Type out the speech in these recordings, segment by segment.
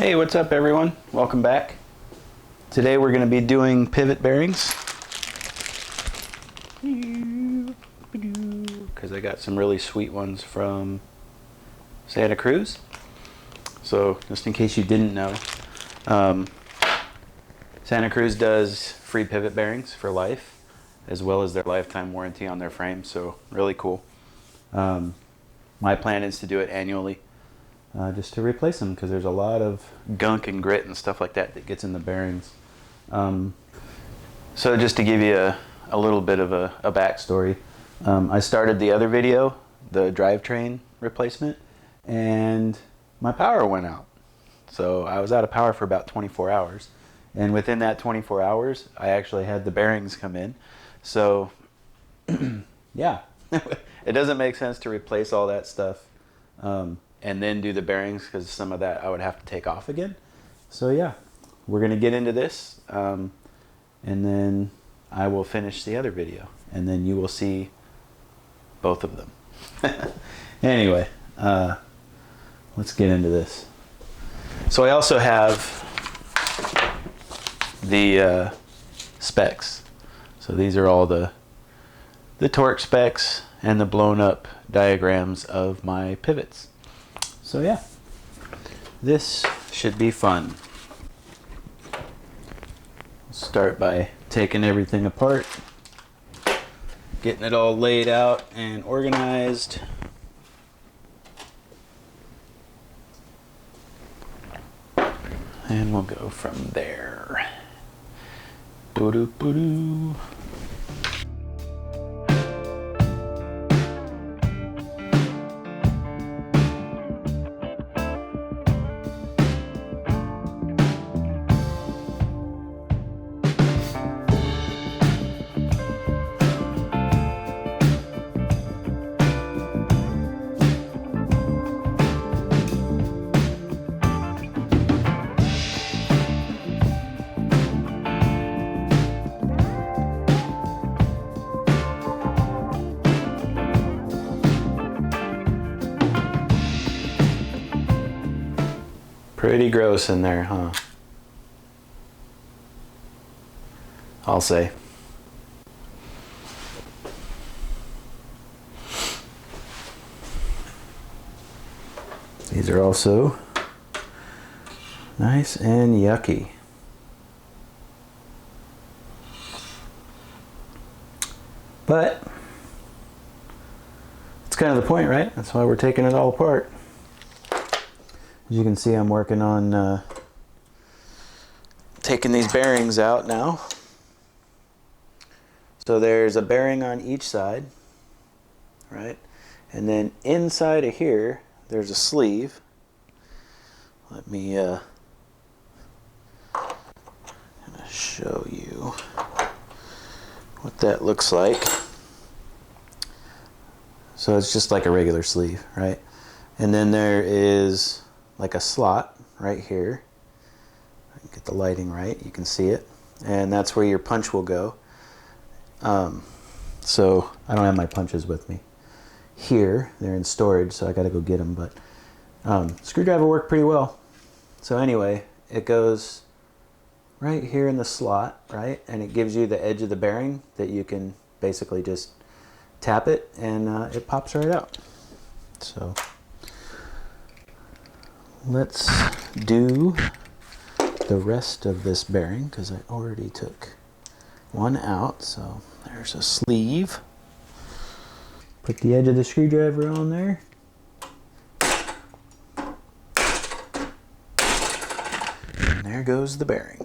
Hey, what's up everyone? Welcome back. Today we're going to be doing pivot bearings. Because I got some really sweet ones from Santa Cruz. So just in case you didn't know, Santa Cruz does free pivot bearings for life, as well as their lifetime warranty on their frame. So really cool. My plan is to do it annually. Just to replace them, because there's a lot of gunk and grit and stuff like that that gets in the bearings. So just to give you a little bit of a backstory, I started the other video, the drivetrain replacement, and my power went out. So I was out of power for about 24 hours. And within that 24 hours, I actually had the bearings come in. So yeah, it doesn't make sense to replace all that stuff and then do the bearings, because some of that I would have to take off again. So yeah, we're gonna get into this, and then I will finish the other video, and then you will see both of them. Anyway, let's get into this. So I also have the specs. So these are all the torque specs and the blown up diagrams of my pivots. So yeah, this should be fun. Start by taking everything apart, getting it all laid out and organized. And we'll go from there. Boo-doo-boo-doo. Pretty gross in there, huh? I'll say. These are also nice and yucky. But it's kind of the point, right? That's why we're taking it all apart. As you can see, I'm working on taking these bearings out now. So there's a bearing on each side, right? And then inside of here, there's a sleeve. Let me show you what that looks like. So it's just like a regular sleeve, right? And then there is like a slot right here. I can get the lighting right, you can see it, and that's where your punch will go. So I don't have my punches with me here, they're in storage, so I gotta go get them, but screwdriver worked pretty well. So anyway, it goes right here in the slot, right, and it gives you the edge of the bearing that you can basically just tap it and it pops right out. So let's do the rest of this bearing, because I already took one out. So there's a sleeve. Put the edge of the screwdriver on there. And there goes the bearing.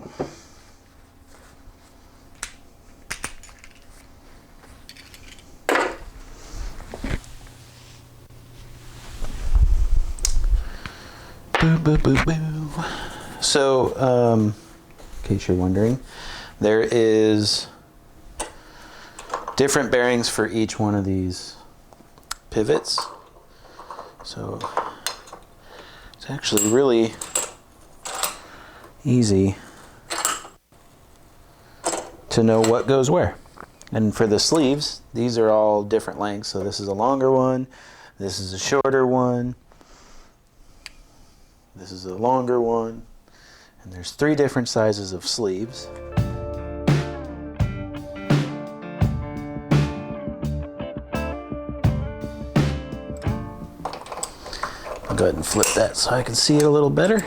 Boo, boo, boo, boo. So, in case you're wondering, there is different bearings for each one of these pivots. So, it's actually really easy to know what goes where. And for the sleeves, these are all different lengths. So this is a longer one, this is a shorter one. This is a longer one. And there's 3 different sizes of sleeves. I'll go ahead and flip that so I can see it a little better.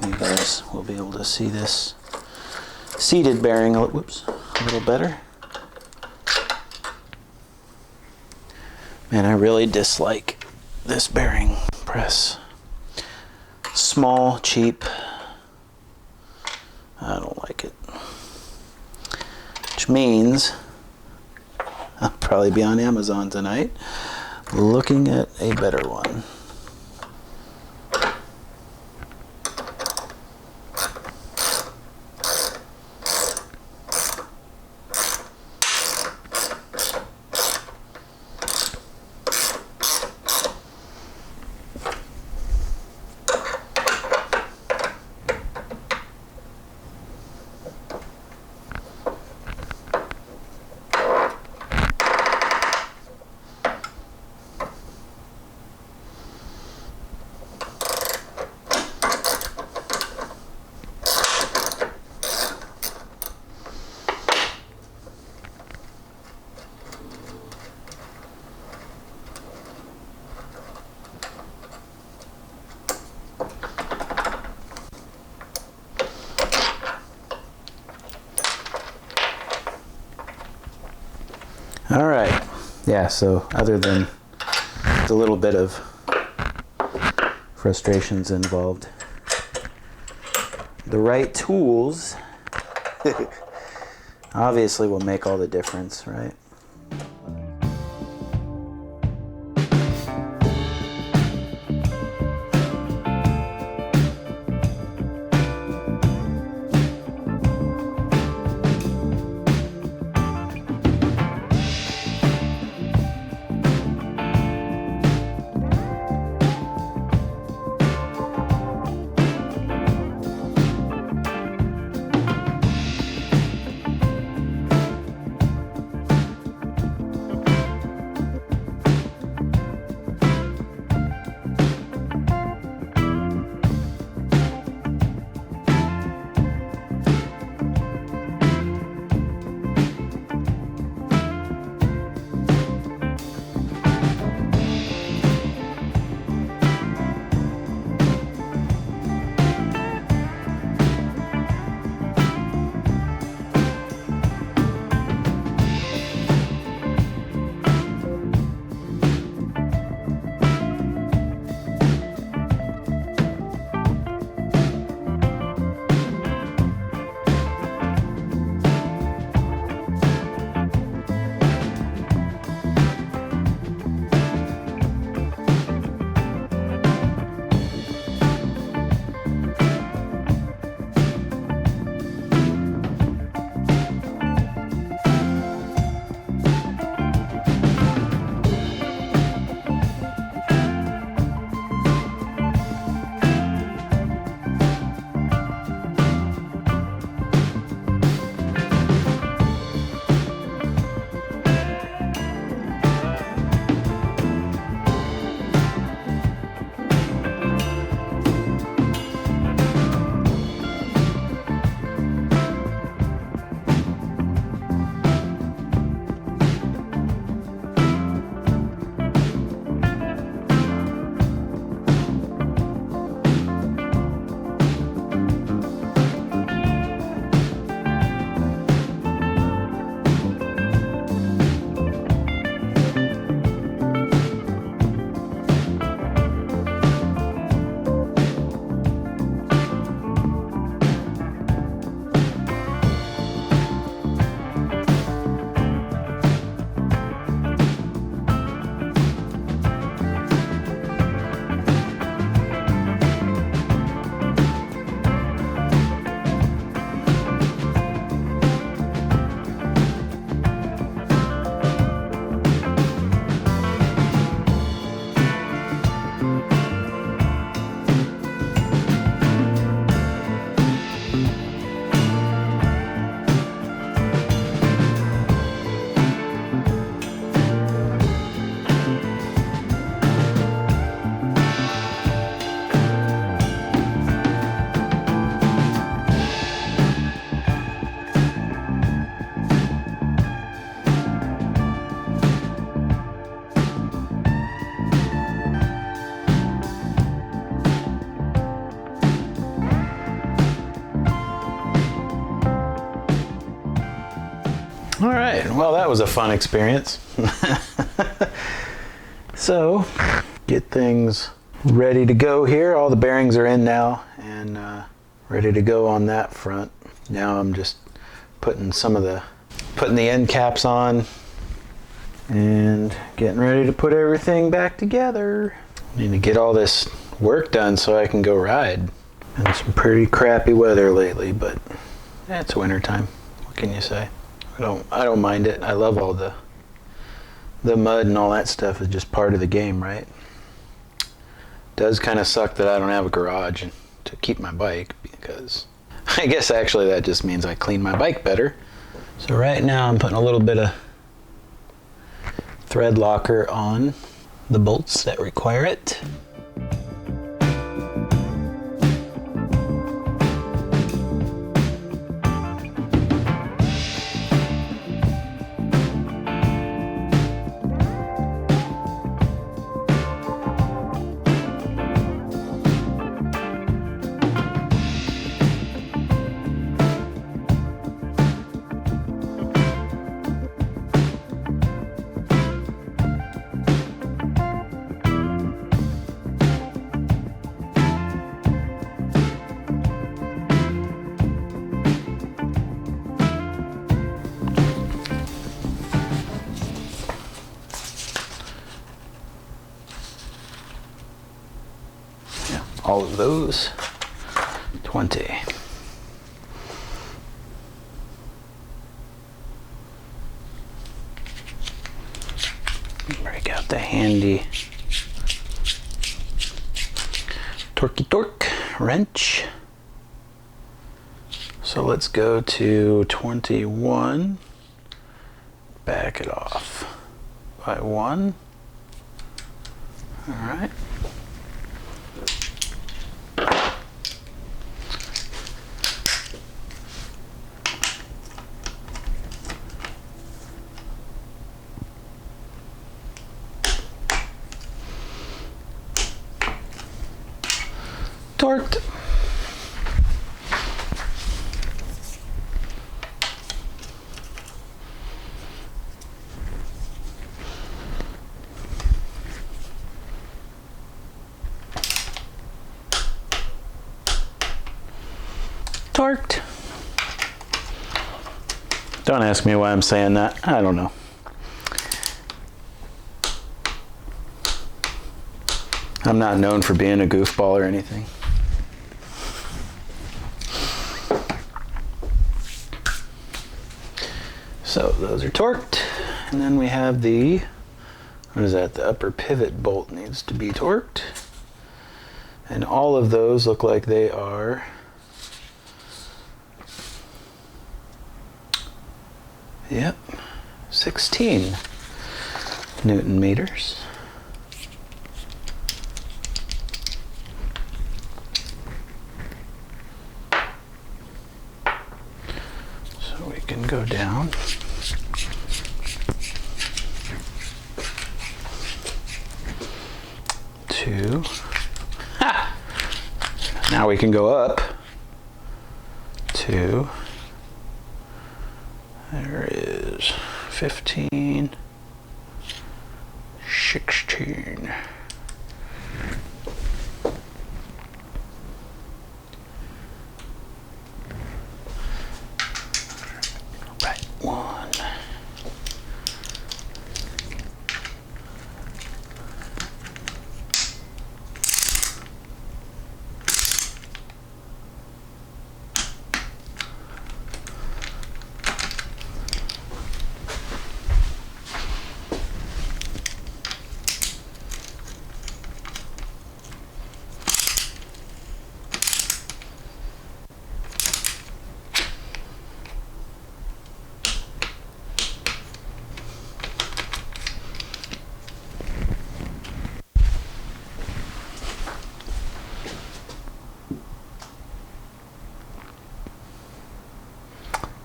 You guys will be able to see this seated bearing a little better. Man, I really dislike this bearing press. Small, cheap. I don't like it. Which means I'll probably be on Amazon tonight looking at a better one. All right, yeah, so other than the little bit of frustrations involved, the right tools obviously will make all the difference, right? Well, that was a fun experience. So, get things ready to go here. All the bearings are in now and ready to go on that front. Now I'm just putting the end caps on and getting ready to put everything back together. Need to get all this work done so I can go ride. And some pretty crappy weather lately, but it's winter time. What can you say? I don't mind it. I love all the mud and all that stuff is just part of the game, right? Does kind of suck that I don't have a garage to keep my bike, because I guess actually that just means I clean my bike better. So right now I'm putting a little bit of thread locker on the bolts that require it. All of those 20. Break out the handy torque wrench. So let's go to 21, back it off by 1. All right. Torqued. Torqued. Don't ask me why I'm saying that. I don't know. I'm not known for being a goofball or anything. So those are torqued, and then we have the, what is that, the upper pivot bolt needs to be torqued, and all of those look like they are yep, 16 Newton meters. So we can go down. To, ha! Now we can go up to, there is 15, 16. Right, 1.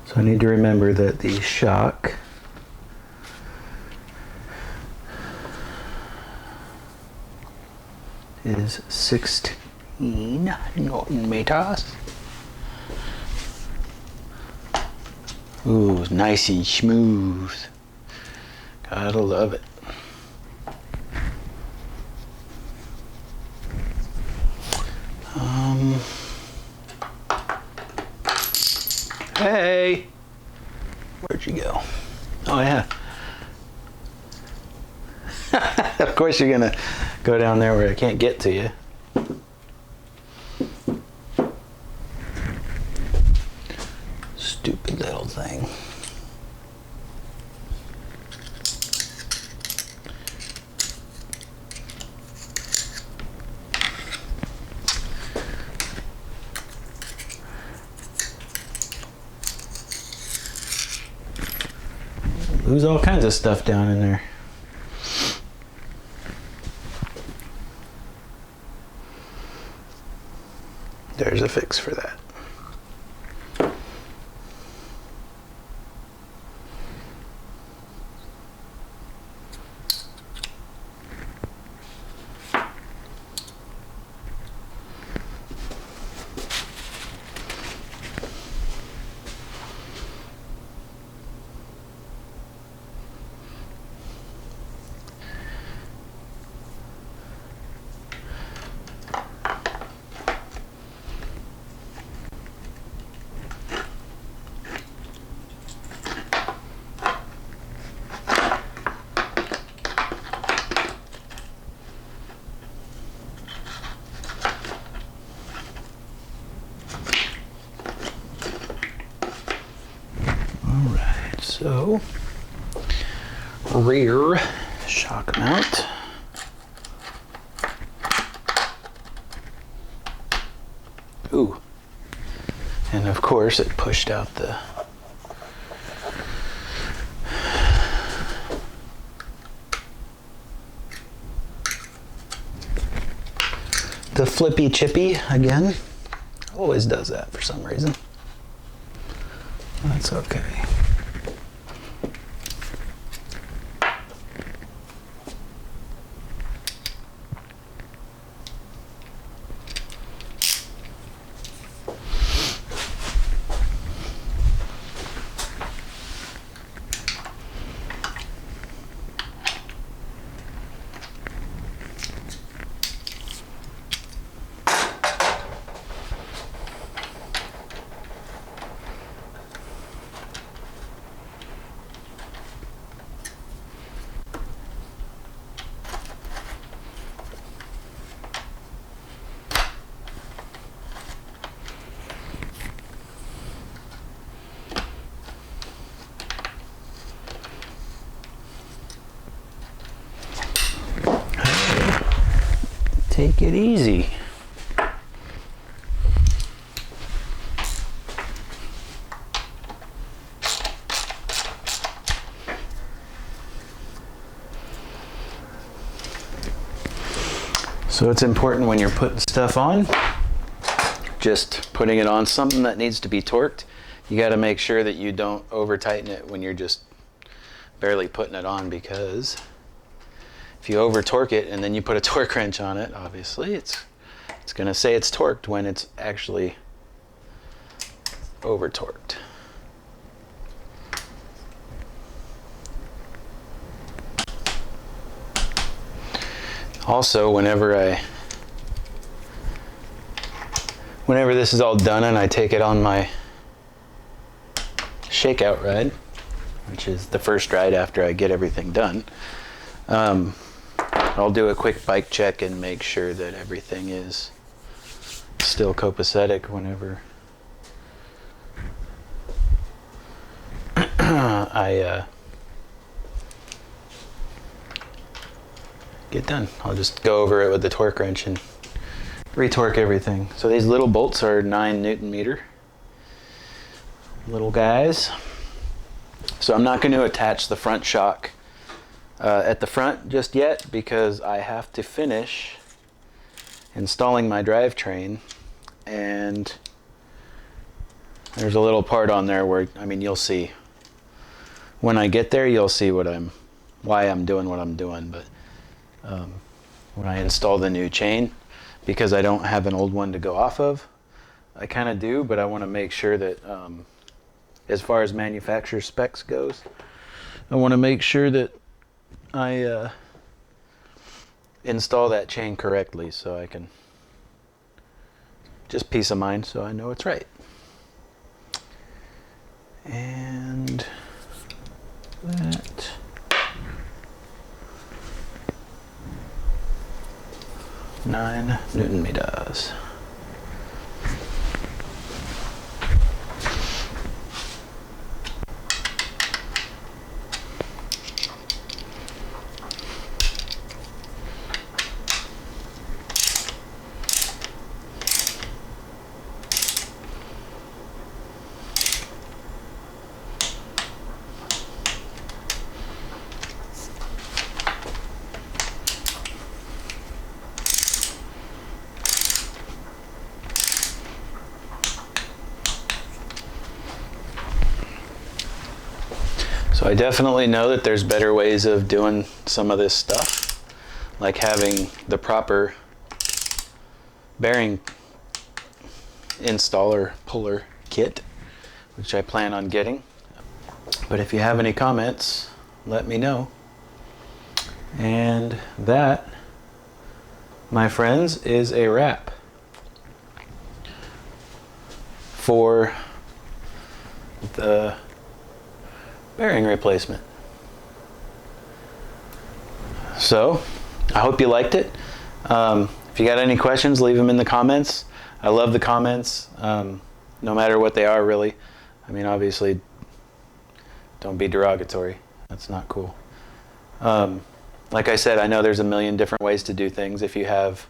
So I need to remember that the shock is 16 Newton meters. Ooh, nicey smooth. Gotta love it. Hey, where'd you go? Oh yeah. Of course you're gonna go down there where I can't get to you. Stupid little thing. Lose all kinds of stuff down in there. There's a fix for that. So, rear shock mount. Ooh. And of course it pushed out the flippy chippy again. Always does that for some reason. That's okay. Take it easy. So it's important when you're putting stuff on, just putting it on something that needs to be torqued, you got to make sure that you don't over tighten it when you're just barely putting it on, because if you over torque it and then you put a torque wrench on it, obviously it's going to say it's torqued when it's actually over torqued. Also, whenever this is all done and I take it on my shakeout ride, which is the first ride after I get everything done, I'll do a quick bike check and make sure that everything is still copacetic whenever I get done. I'll just go over it with the torque wrench and retorque everything. So these little bolts are 9 Newton meter, little guys. So I'm not going to attach the front shock at the front just yet, because I have to finish installing my drivetrain, and there's a little part on there where, I mean, you'll see when I get there, you'll see why I'm doing what I'm doing. But when I install the new chain, because I don't have an old one to go off of, I kind of do, but I want to make sure that as far as manufacturer specs goes. I want to make sure that I install that chain correctly so I can just peace of mind so I know it's right. And that 9 Newton meters. So I definitely know that there's better ways of doing some of this stuff, like having the proper bearing installer puller kit, which I plan on getting. But if you have any comments, let me know. And that, my friends, is a wrap for the bearing replacement. So I hope you liked it. If you got any questions, leave them in the comments. I love the comments, no matter what they are, really. I mean, obviously, don't be derogatory. That's not cool. Like I said, I know there's a million different ways to do things. If you have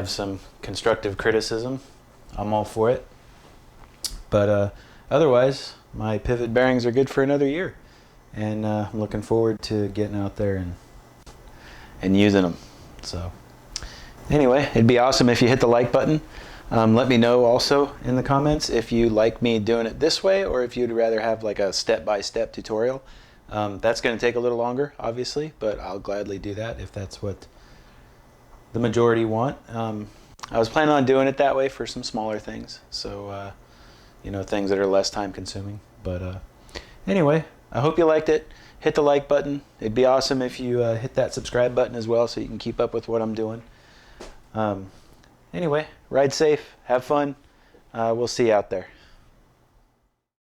some constructive criticism, I'm all for it. But otherwise, my pivot bearings are good for another year, and I'm looking forward to getting out there and using them. So anyway, it'd be awesome if you hit the like button. Let me know also in the comments if you like me doing it this way, or if you'd rather have like a step-by-step tutorial. That's going to take a little longer, obviously, but I'll gladly do that if that's what the majority want. I was planning on doing it that way for some smaller things, so you know, things that are less time consuming. But anyway, I hope you liked it. Hit the like button. It'd be awesome if you hit that subscribe button as well so you can keep up with what I'm doing. Anyway, ride safe, have fun. We'll see you out there.